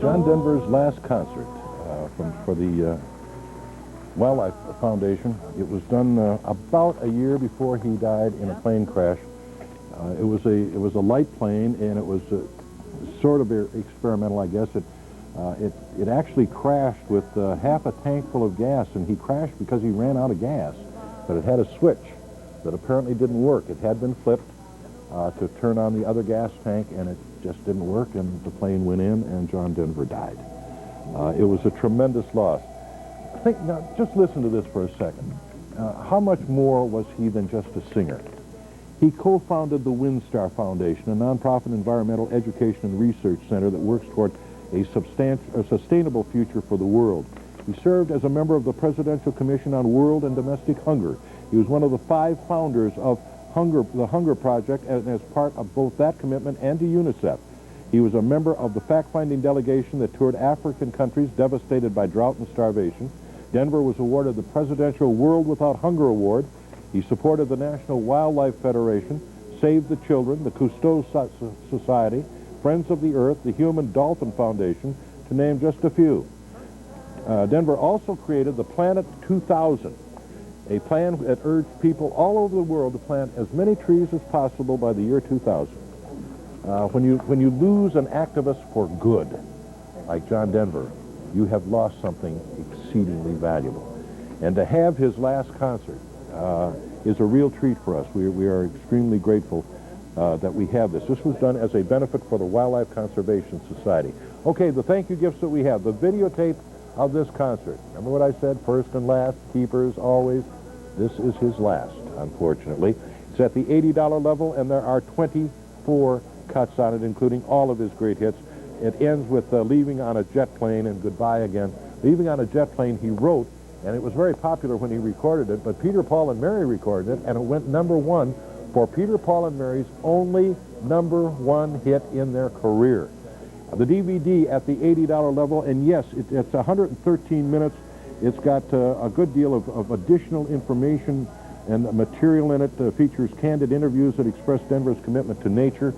John Denver's last concert for the Wildlife Foundation. It was done about a year before he died in a plane crash. It was a light plane, and it was sort of experimental, I guess. It actually crashed with half a tank full of gas, and he crashed because he ran out of gas. But it had a switch that apparently didn't work. It had been flipped to turn on the other gas tank, and it just didn't work, and the plane went in, and John Denver died. It was a tremendous loss. Now, just listen to this for a second. How much more was he than just a singer? He co-founded the WinStar Foundation, a nonprofit environmental education and research center that works toward a sustainable future for the world. He served as a member of the Presidential Commission on World and Domestic Hunger. He was one of the 5 founders of the Hunger Project, and as part of both that commitment and to UNICEF. He was a member of the fact-finding delegation that toured African countries devastated by drought and starvation. Denver was awarded the Presidential World Without Hunger Award. He supported the National Wildlife Federation, Save the Children, the Cousteau Society, Friends of the Earth, the Human Dolphin Foundation, to name just a few. Denver also created the Planet 2000, a plan that urged people all over the world to plant as many trees as possible by the year 2000. When you lose an activist for good, like John Denver, you have lost something exceedingly valuable. And to have his last concert is a real treat for us. We are extremely grateful that we have this. This was done as a benefit for the Wildlife Conservation Society. Okay, the thank you gifts that we have. The videotape of this concert. Remember what I said? First and last, keepers always. This is his last, unfortunately. It's at the $80 level, and there are 24 cuts on it, including all of his great hits. It ends with Leaving on a Jet Plane and Goodbye Again. Leaving on a Jet Plane he wrote, and it was very popular when he recorded it, but Peter, Paul, and Mary recorded it, and it went #1 for Peter, Paul, and Mary's only #1 hit in their career. The DVD at the $80 level, and yes, it's 113 minutes. It's got a good deal of additional information and material in it. Features candid interviews that express Denver's commitment to nature.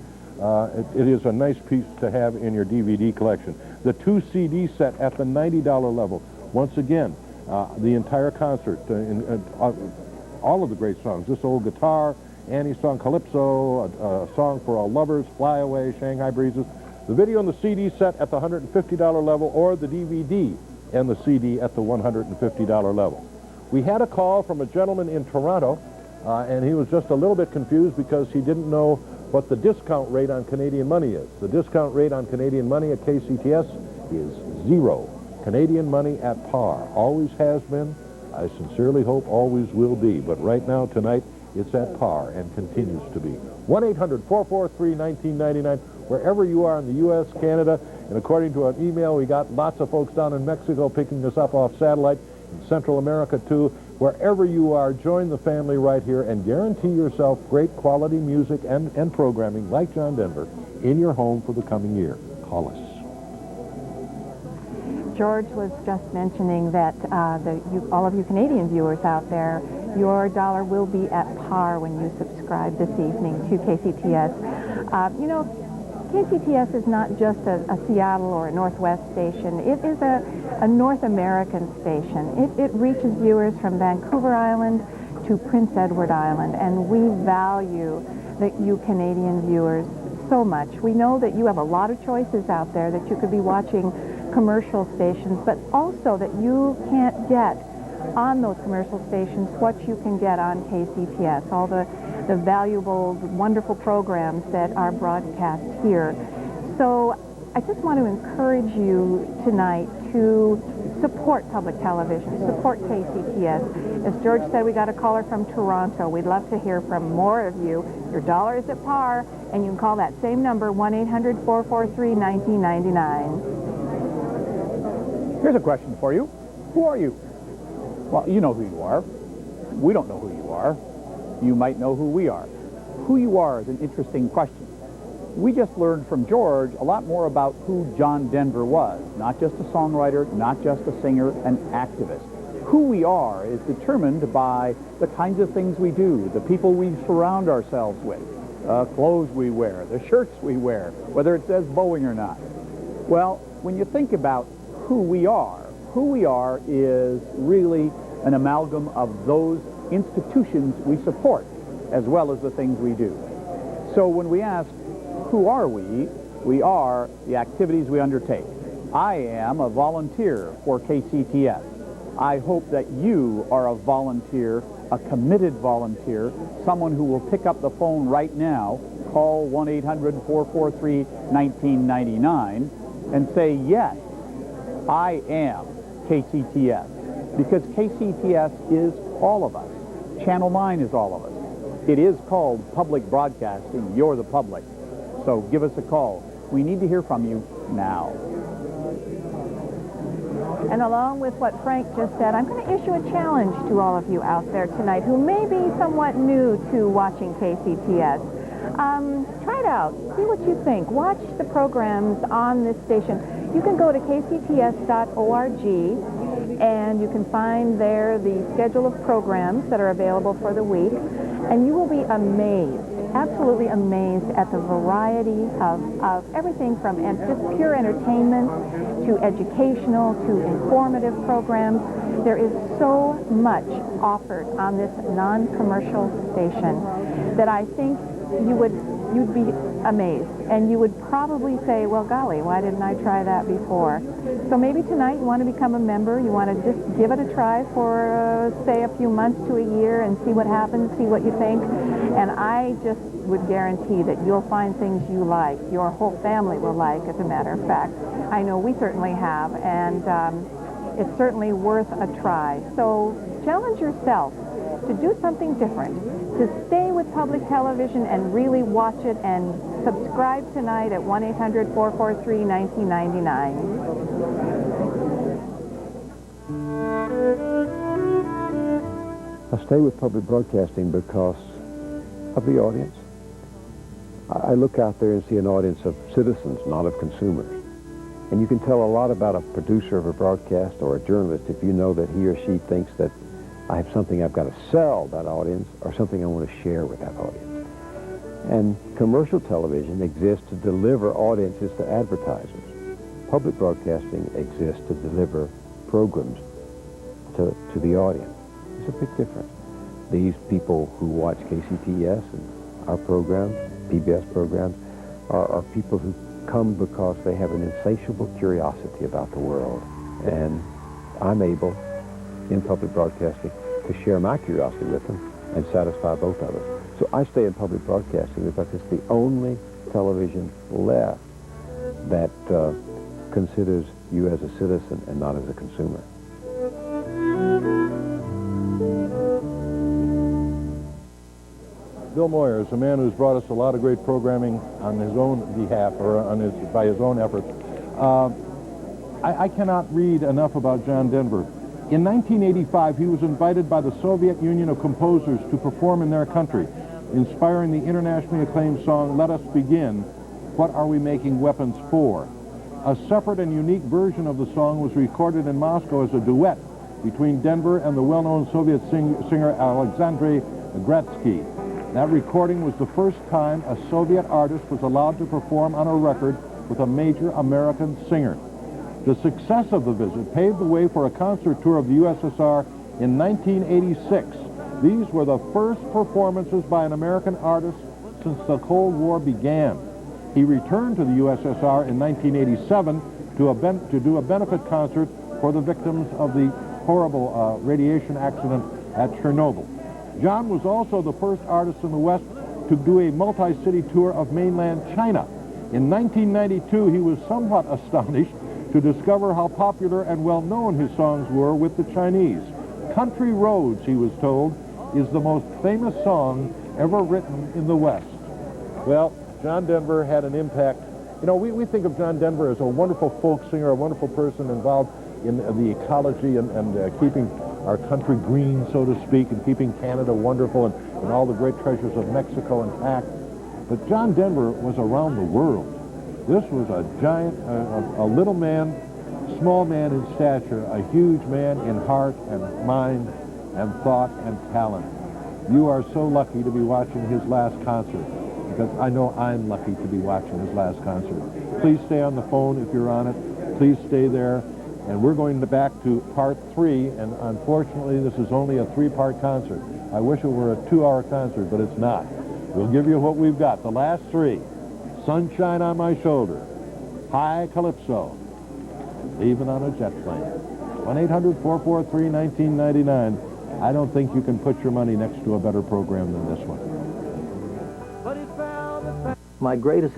It is a nice piece to have in your DVD collection. The 2 CD set at the $90 level. Once again, the entire concert, all of the great songs. This Old Guitar, Annie's song Calypso, a song for all lovers, Fly Away, Shanghai Breezes. The video and the CD set at the $150 level, or the DVD and the CD at the $150 level. We had a call from a gentleman in Toronto, and he was just a little bit confused because he didn't know what the discount rate on Canadian money is. The discount rate on Canadian money at KCTS is 0. Canadian money at par. Always has been. I sincerely hope always will be. But right now, tonight, it's at par and continues to be. 1-800-443-1999. Wherever you are in the U.S., Canada, and according to an email, we got lots of folks down in Mexico picking us up off satellite, in Central America too. Wherever you are, join the family right here and guarantee yourself great quality music and programming like John Denver in your home for the coming year. Call us. George was just mentioning that all of you Canadian viewers out there, your dollar will be at par when you subscribe this evening to KCTS. You know, KCTS is not just a Seattle or a Northwest station. It is a North American station. It reaches viewers from Vancouver Island to Prince Edward Island, and we value you Canadian viewers so much. We know that you have a lot of choices out there, that you could be watching commercial stations, but also that you can't get on those commercial stations what you can get on KCTS, all the valuable, wonderful programs that are broadcast here. So I just want to encourage you tonight to support public television, support KCTS. As George said, we got a caller from Toronto. We'd love to hear from more of you. Your dollar is at par, and you can call that same number, 1-800-443-1999. Here's a question for you. Who are you? Well, you know who you are. We don't know who you are. You might know who we are. Who you are is an interesting question. We just learned from George a lot more about who John Denver was. Not just a songwriter, not just a singer, an activist. Who we are is determined by the kinds of things we do, the people we surround ourselves with, clothes we wear, the shirts we wear, whether it says Boeing or not. Well, when you think about who we are is really an amalgam of those institutions we support, as well as the things we do. So when we ask, who are we are the activities we undertake. I am a volunteer for KCTS. I hope that you are a volunteer, a committed volunteer, someone who will pick up the phone right now, call 1-800-443-1999, and say, yes, I am KCTS, because KCTS is all of us. Channel 9 is all of us. It is called public broadcasting. You're the public. So give us a call. We need to hear from you now. And along with what Frank just said, I'm going to issue a challenge to all of you out there tonight who may be somewhat new to watching KCTS. Try it out. See what you think. Watch the programs on this station. You can go to kcts.org, and you can find there the schedule of programs that are available for the week, and you will be amazed, absolutely amazed at the variety of everything from just pure entertainment to educational to informative programs. There is so much offered on this non-commercial station that I think you'd be amazed, and you would probably say, well, golly, why didn't I try that before? So maybe tonight you want to become a member, you want to just give it a try for, say, a few months to a year and see what happens, see what you think, and I just would guarantee that you'll find things you like, your whole family will like, as a matter of fact. I know we certainly have, and it's certainly worth a try. So challenge yourself to do something different, to stay with public television and really watch it, and subscribe tonight at 1-800-443-1999. I stay with public broadcasting because of the audience. I look out there and see an audience of citizens, not of consumers. And you can tell a lot about a producer of a broadcast or a journalist if you know that he or she thinks that I have something I've got to sell that audience or something I want to share with that audience. And commercial television exists to deliver audiences to advertisers. Public broadcasting exists to deliver programs to the audience. There's a big difference. These people who watch KCTS and our programs, PBS programs, are people who come because they have an insatiable curiosity about the world. And I'm able, in public broadcasting, to share my curiosity with them and satisfy both of us. So I stay in public broadcasting because it's the only television left that considers you as a citizen and not as a consumer. Bill Moyer is a man who's brought us a lot of great programming on his own behalf, or by his own efforts. I cannot read enough about John Denver. In 1985, he was invited by the Soviet Union of Composers to perform in their country, inspiring the internationally acclaimed song, Let Us Begin, What Are We Making Weapons For? A separate and unique version of the song was recorded in Moscow as a duet between Denver and the well-known Soviet singer Alexander Gradsky. That recording was the first time a Soviet artist was allowed to perform on a record with a major American singer. The success of the visit paved the way for a concert tour of the USSR in 1986. These were the first performances by an American artist since the Cold War began. He returned to the USSR in 1987 to do a benefit concert for the victims of the horrible radiation accident at Chernobyl. John was also the first artist in the West to do a multi-city tour of mainland China. In 1992, he was somewhat astonished to discover how popular and well-known his songs were with the Chinese. Country Roads, he was told, is the most famous song ever written in the West. Well, John Denver had an impact. You know, we think of John Denver as a wonderful folk singer, a wonderful person involved in the ecology and keeping our country green, so to speak, and keeping Canada wonderful and all the great treasures of Mexico intact. But John Denver was around the world. This was a giant, a little man, small man in stature, a huge man in heart and mind and thought and talent. You are so lucky to be watching his last concert, because I know I'm lucky to be watching his last concert. Please stay on the phone if you're on it. please stay there. And we're going back to part 3, and unfortunately this is only a 3-part concert. I wish it were a 2-hour concert, but it's not. We'll give you what we've got. The last 3, Sunshine on My Shoulder, High Calypso, Leaving on a Jet Plane. 1-800-443-1999. I don't think you can put your money next to a better program than this one. My greatest